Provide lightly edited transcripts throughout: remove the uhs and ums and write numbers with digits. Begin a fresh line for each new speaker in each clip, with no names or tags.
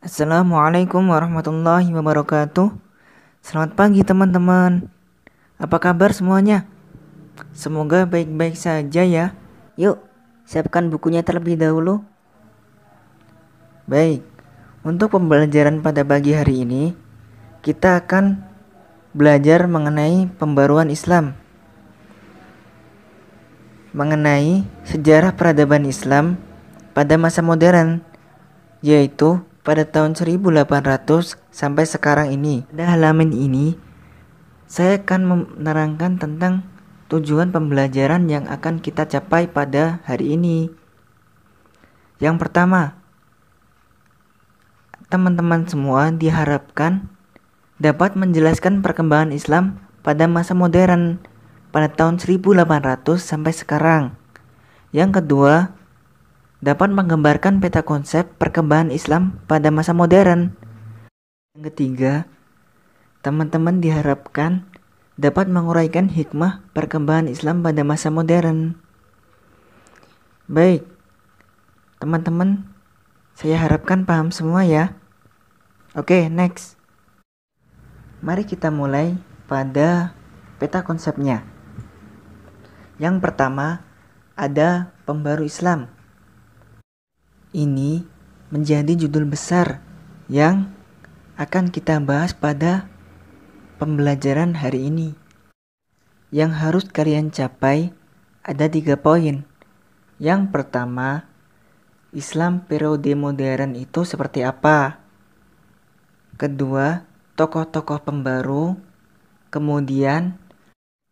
Assalamualaikum warahmatullahi wabarakatuh. Selamat pagi teman-teman. Apa kabar semuanya? Semoga baik-baik saja ya.
Yuk, siapkan bukunya terlebih dahulu.
Baik, untuk pembelajaran pada pagi hari ini, kita akan belajar mengenai pembaruan Islam, mengenai sejarah peradaban Islam pada masa modern, yaitu pada tahun 1800 sampai sekarang ini. Pada halaman ini, saya akan menerangkan tentang tujuan pembelajaran yang akan kita capai pada hari ini. Yang pertama, teman-teman semua diharapkan dapat menjelaskan perkembangan Islam pada masa modern pada tahun 1800 sampai sekarang. Yang kedua, dapat menggambarkan peta konsep perkembangan Islam pada masa modern. Yang ketiga, teman-teman diharapkan dapat menguraikan hikmah perkembangan Islam pada masa modern. Baik, teman-teman, saya harapkan paham semua ya. Oke, next. Mari kita mulai pada peta konsepnya. Yang pertama, ada pembaru Islam. Ini menjadi judul besar yang akan kita bahas pada pembelajaran hari ini. Yang harus kalian capai ada 3 poin. Yang pertama, Islam periode modern itu seperti apa? Kedua, tokoh-tokoh pembaru. Kemudian,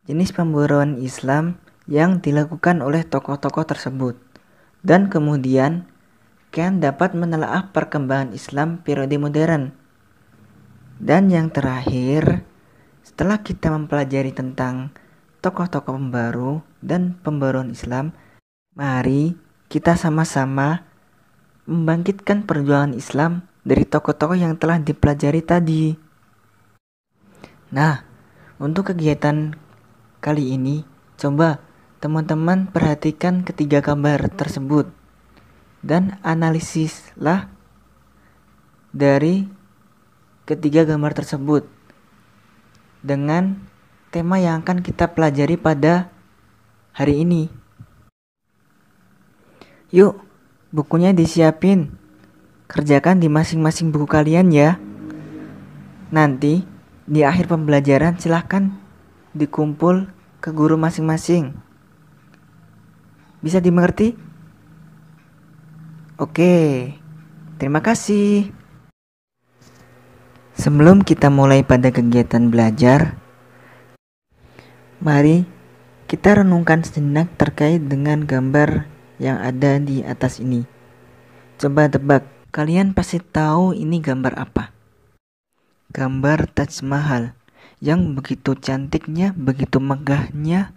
jenis pembaruan Islam yang dilakukan oleh tokoh-tokoh tersebut. Dan kemudian, kalian dapat menelaah perkembangan Islam periode modern. Dan yang terakhir, setelah kita mempelajari tentang tokoh-tokoh pembaru dan pembaruan Islam, mari kita sama-sama membangkitkan perjuangan Islam dari tokoh-tokoh yang telah dipelajari tadi. Nah, untuk kegiatan kali ini, coba teman-teman perhatikan ketiga gambar tersebut dan analisislah dari ketiga gambar tersebut dengan tema yang akan kita pelajari pada hari ini. Yuk, bukunya disiapin. Kerjakan di masing-masing buku kalian ya. Nanti di akhir pembelajaran silahkan dikumpul ke guru masing-masing. Bisa dimengerti? Oke, terima kasih. Sebelum kita mulai pada kegiatan belajar, mari kita renungkan sejenak terkait dengan gambar yang ada di atas ini. Coba tebak, kalian pasti tahu ini gambar apa? Gambar Taj Mahal yang begitu cantiknya, begitu megahnya,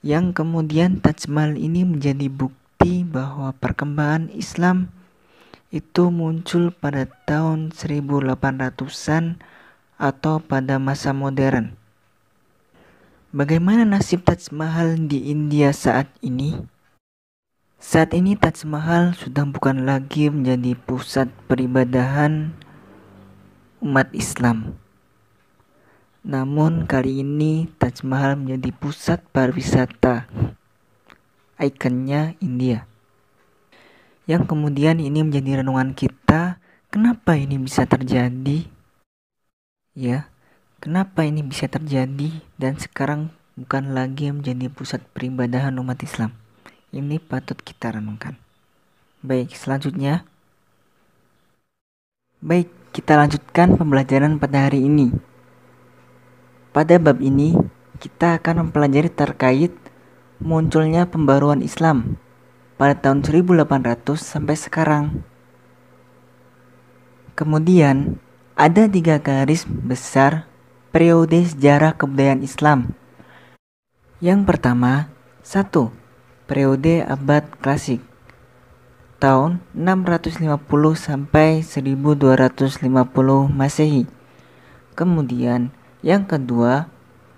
yang kemudian Taj Mahal ini menjadi bukti bahwa perkembangan Islam itu muncul pada tahun 1800-an atau pada masa modern. Bagaimana nasib Taj Mahal di India saat ini? Saat ini Taj Mahal sudah bukan lagi menjadi pusat peribadahan umat Islam. Namun kali ini Taj Mahal menjadi pusat pariwisata. Ikonnya India. Yang kemudian ini menjadi renungan kita, kenapa ini bisa terjadi? Ya, kenapa ini bisa terjadi dan sekarang bukan lagi menjadi pusat peribadahan umat Islam? Ini patut kita renungkan. Baik, selanjutnya. Baik, kita lanjutkan pembelajaran pada hari ini. Pada bab ini, kita akan mempelajari terkait munculnya pembaruan Islam pada tahun 1800 sampai sekarang. Kemudian, ada 3 garis besar periode sejarah kebudayaan Islam. Yang pertama, 1. Periode abad klasik, tahun 650 sampai 1250 Masehi. Kemudian, yang kedua,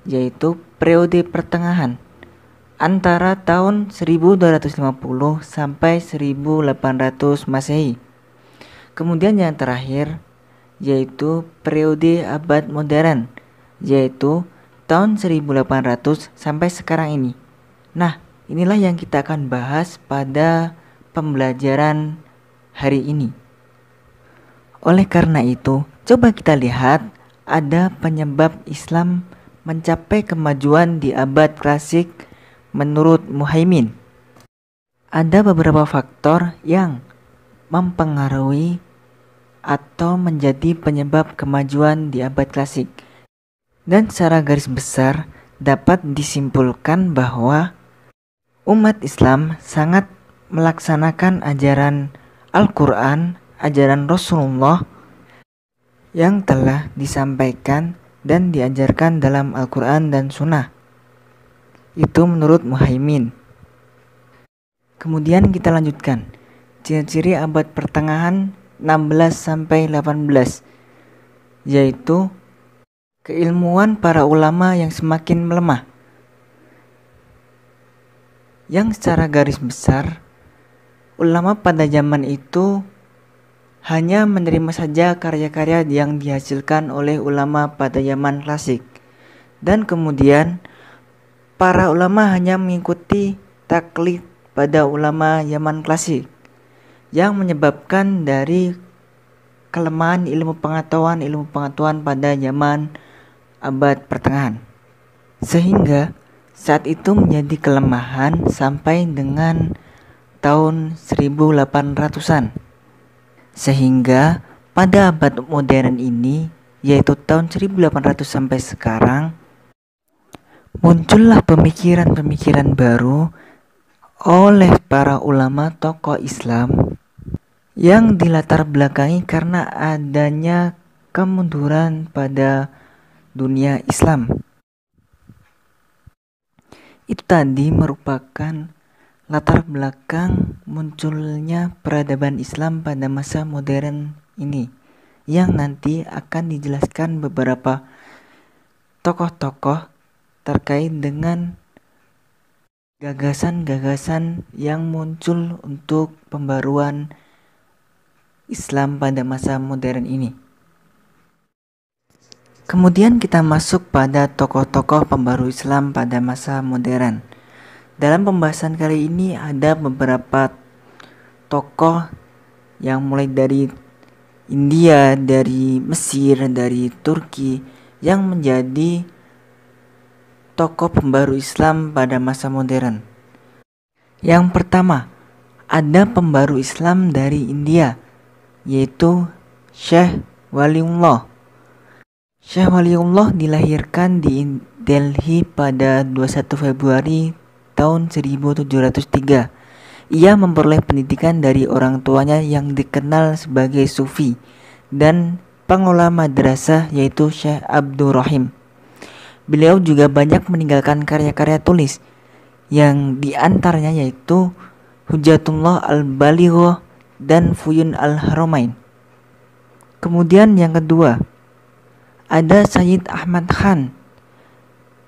yaitu periode pertengahan, antara tahun 1250 sampai 1800 Masehi. Kemudian yang terakhir yaitu periode abad modern, yaitu tahun 1800 sampai sekarang ini. Nah, inilah yang kita akan bahas pada pembelajaran hari ini. Oleh karena itu, coba kita lihat ada penyebab Islam mencapai kemajuan di abad klasik menurut Muhaimin. Ada beberapa faktor yang mempengaruhi atau menjadi penyebab kemajuan di abad klasik. Dan secara garis besar dapat disimpulkan bahwa umat Islam sangat melaksanakan ajaran Al-Quran, ajaran Rasulullah yang telah disampaikan dan diajarkan dalam Al-Quran dan Sunnah. Itu menurut Muhaimin. Kemudian kita lanjutkan. Ciri-ciri abad pertengahan 16 sampai 18, yaitu keilmuan para ulama yang semakin melemah. Yang secara garis besar, ulama pada zaman itu hanya menerima saja karya-karya yang dihasilkan oleh ulama pada zaman klasik. Dan kemudian para ulama hanya mengikuti taklid pada ulama zaman klasik, yang menyebabkan dari kelemahan ilmu pengetahuan pada zaman abad pertengahan. Sehingga saat itu menjadi kelemahan sampai dengan tahun 1800-an. Sehingga pada abad modern ini, yaitu tahun 1800 sampai sekarang, muncullah pemikiran-pemikiran baru oleh para ulama tokoh Islam yang dilatar belakangi karena adanya kemunduran pada dunia Islam. Itu tadi merupakan latar belakang munculnya peradaban Islam pada masa modern ini, yang nanti akan dijelaskan beberapa tokoh-tokoh terkait dengan gagasan-gagasan yang muncul untuk pembaruan Islam pada masa modern ini. Kemudian kita masuk pada tokoh-tokoh pembaru Islam pada masa modern. Dalam pembahasan kali ini ada beberapa tokoh yang mulai dari India, dari Mesir, dari Turki yang menjadi tokoh pembaru Islam pada masa modern. Yang pertama, ada pembaru Islam dari India, yaitu Syekh Waliullah. Syekh Waliullah dilahirkan di Delhi pada 21 Februari tahun 1703. Ia memperoleh pendidikan dari orang tuanya yang dikenal sebagai Sufi dan pengelola madrasah, yaitu Syekh Abdurrahim. Beliau juga banyak meninggalkan karya-karya tulis, yang diantaranya yaitu Hujjatullah al-Balighah dan Fuyun al-Haramain. Kemudian yang kedua, ada Sayyid Ahmad Khan.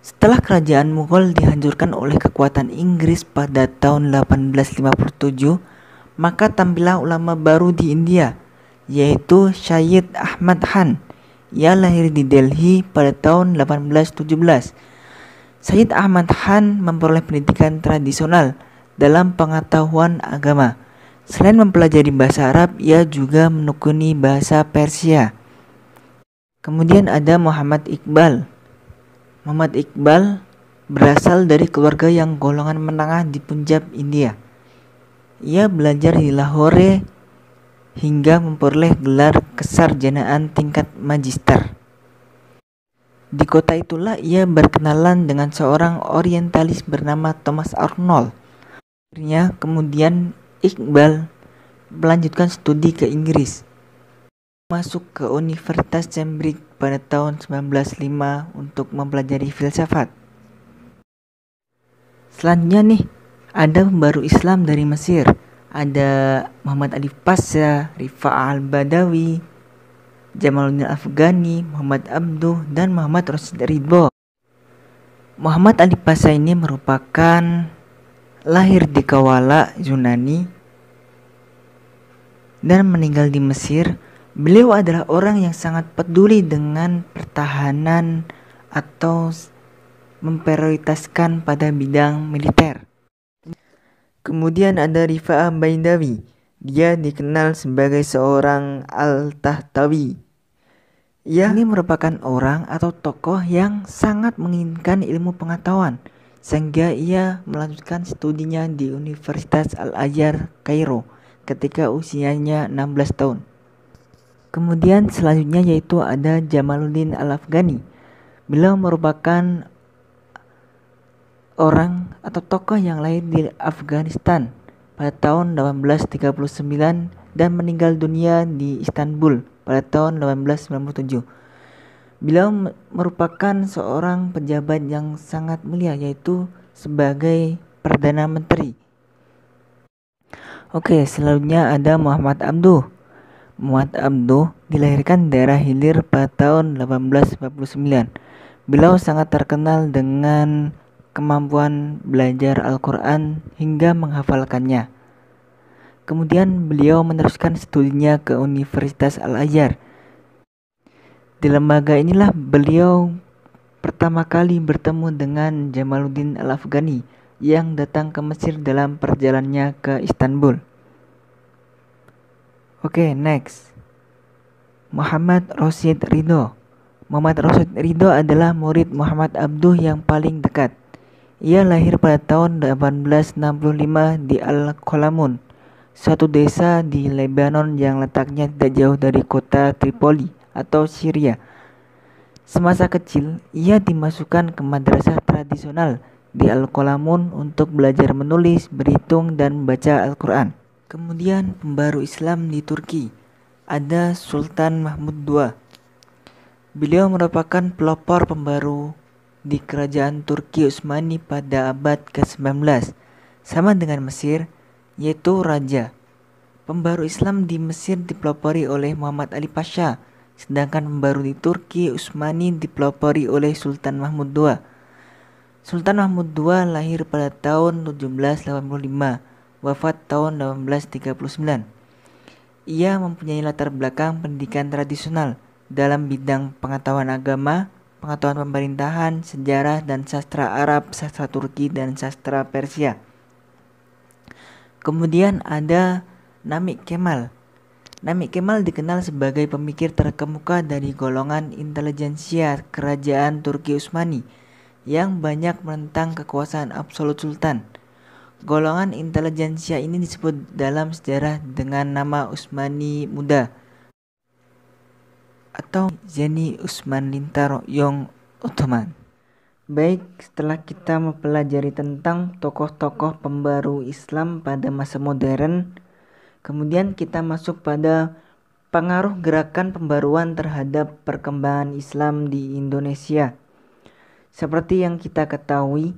Setelah kerajaan Mughal dihancurkan oleh kekuatan Inggris pada tahun 1857, maka tampillah ulama baru di India, yaitu Sayyid Ahmad Khan. Ia lahir di Delhi pada tahun 1817. Sayyid Ahmad Khan memperoleh pendidikan tradisional dalam pengetahuan agama. Selain mempelajari bahasa Arab, ia juga menekuni bahasa Persia. Kemudian ada Muhammad Iqbal. Muhammad Iqbal berasal dari keluarga yang golongan menengah di Punjab, India. Ia belajar di Lahore hingga memperoleh gelar kesarjanaan tingkat magister. Di kota itulah ia berkenalan dengan seorang orientalis bernama Thomas Arnold. Akhirnya kemudian Iqbal melanjutkan studi ke Inggris, masuk ke Universitas Cambridge pada tahun 1905 untuk mempelajari filsafat. Selanjutnya nih, ada pembaru Islam dari Mesir. Ada Muhammad Ali Pasha, Rifa'ah al-Badawi, Jamaluddin Afghani, Muhammad Abduh, dan Muhammad Rasid Ridho. Muhammad Ali Pasha ini merupakan lahir di Kawala, Yunani, dan meninggal di Mesir. Beliau adalah orang yang sangat peduli dengan pertahanan atau memprioritaskan pada bidang militer. Kemudian ada Rifa'ah Baindawi. Dia dikenal sebagai seorang Al-Tahtawi. Ia ini merupakan orang atau tokoh yang sangat menginginkan ilmu pengetahuan, sehingga ia melanjutkan studinya di Universitas Al-Azhar Kairo ketika usianya 16 tahun. Kemudian selanjutnya yaitu ada Jamaluddin Al-Afghani. Beliau merupakan orang atau tokoh yang lahir di Afghanistan pada tahun 1839 dan meninggal dunia di Istanbul pada tahun 1897. Beliau merupakan seorang pejabat yang sangat mulia, yaitu sebagai Perdana Menteri. Oke, selanjutnya ada Muhammad Abduh. Muhammad Abduh dilahirkan di daerah Hilir pada tahun 1849. Beliau sangat terkenal dengan kemampuan belajar Al-Quran hingga menghafalkannya. Kemudian beliau meneruskan studinya ke Universitas Al-Azhar. Di lembaga inilah beliau pertama kali bertemu dengan Jamaluddin Al-Afghani yang datang ke Mesir dalam perjalanannya ke Istanbul. Oke, next. Muhammad Rashid Ridho. Muhammad Rashid Ridho adalah murid Muhammad Abduh yang paling dekat. Ia lahir pada tahun 1865 di Al-Qalamun, suatu desa di Lebanon yang letaknya tidak jauh dari kota Tripoli atau Syria. Semasa kecil, ia dimasukkan ke madrasah tradisional di Al-Qalamun untuk belajar menulis, berhitung, dan membaca Al-Quran. Kemudian pembaru Islam di Turki, ada Sultan Mahmud II. Beliau merupakan pelopor pembaru di kerajaan Turki Utsmani pada abad ke-19, sama dengan Mesir, yaitu raja. Pembaru Islam di Mesir dipelopori oleh Muhammad Ali Pasha, sedangkan pembaru di Turki Utsmani dipelopori oleh Sultan Mahmud II. Sultan Mahmud II lahir pada tahun 1785. Wafat tahun 1839. Ia mempunyai latar belakang pendidikan tradisional dalam bidang pengetahuan agama, pengetahuan pemerintahan, sejarah dan sastra Arab, sastra Turki, dan sastra Persia. Kemudian ada Namik Kemal. Namik Kemal dikenal sebagai pemikir terkemuka dari golongan intelijensia kerajaan Turki Utsmani yang banyak menentang kekuasaan absolut sultan. Golongan intelijensia ini disebut dalam sejarah dengan nama Utsmani Muda atau Zeni Usman Lintaro Yong Ottoman. Baik, setelah kita mempelajari tentang tokoh-tokoh pembaru Islam pada masa modern, kemudian kita masuk pada pengaruh gerakan pembaruan terhadap perkembangan Islam di Indonesia. Seperti yang kita ketahui,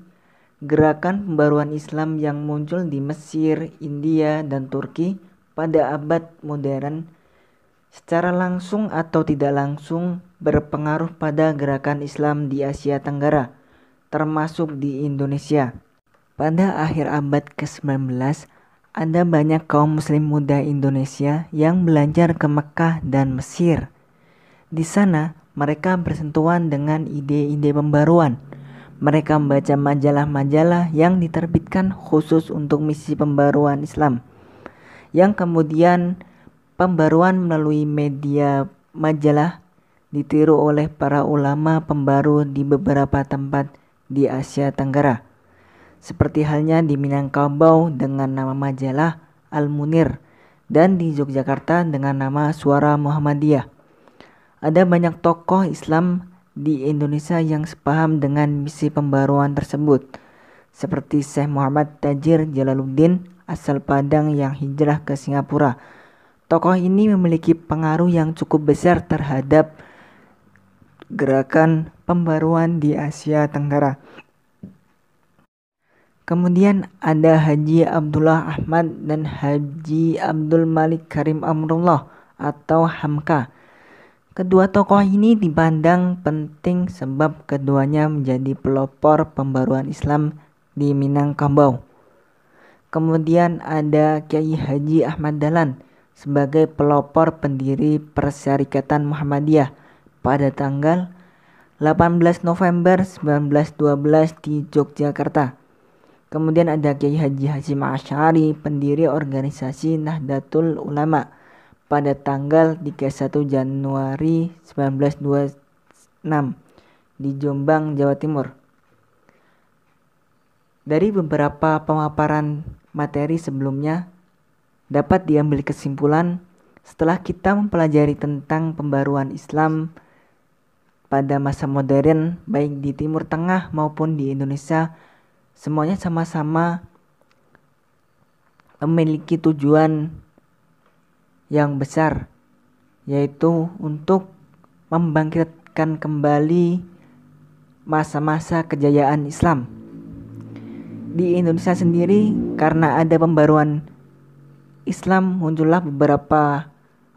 gerakan pembaruan Islam yang muncul di Mesir, India, dan Turki pada abad modern secara langsung atau tidak langsung berpengaruh pada gerakan Islam di Asia Tenggara, termasuk di Indonesia. Pada akhir abad ke-19, ada banyak kaum muslim muda Indonesia yang belajar ke Mekah dan Mesir. Di sana, mereka bersentuhan dengan ide-ide pembaruan. Mereka membaca majalah-majalah yang diterbitkan khusus untuk misi pembaruan Islam, yang kemudian pembaruan melalui media majalah ditiru oleh para ulama pembaru di beberapa tempat di Asia Tenggara, seperti halnya di Minangkabau dengan nama majalah Al-Munir dan di Yogyakarta dengan nama Suara Muhammadiyah. Ada banyak tokoh Islam di Indonesia yang sepaham dengan misi pembaruan tersebut, seperti Syekh Muhammad Tajir Jalaluddin asal Padang yang hijrah ke Singapura. Tokoh ini memiliki pengaruh yang cukup besar terhadap gerakan pembaruan di Asia Tenggara. Kemudian ada Haji Abdullah Ahmad dan Haji Abdul Malik Karim Amrullah atau Hamka. Kedua tokoh ini dipandang penting sebab keduanya menjadi pelopor pembaruan Islam di Minangkabau. Kemudian ada Kiai Haji Ahmad Dahlan, sebagai pelopor pendiri Persyarikatan Muhammadiyah pada tanggal 18 November 1912 di Yogyakarta. Kemudian ada Kiai Haji Hasyim Asy'ari, pendiri organisasi Nahdlatul Ulama pada tanggal 31 Januari 1926 di Jombang, Jawa Timur. Dari beberapa pemaparan materi sebelumnya, dapat diambil kesimpulan setelah kita mempelajari tentang pembaruan Islam pada masa modern, baik di Timur Tengah maupun di Indonesia, semuanya sama-sama memiliki tujuan yang besar, yaitu untuk membangkitkan kembali masa-masa kejayaan Islam. Di Indonesia sendiri, karena ada pembaruan Islam, muncullah beberapa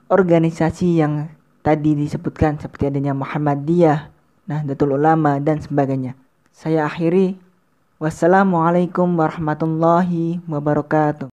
organisasi yang tadi disebutkan seperti adanya Muhammadiyah, Nahdlatul Ulama, dan sebagainya. Saya akhiri. Wassalamualaikum warahmatullahi wabarakatuh.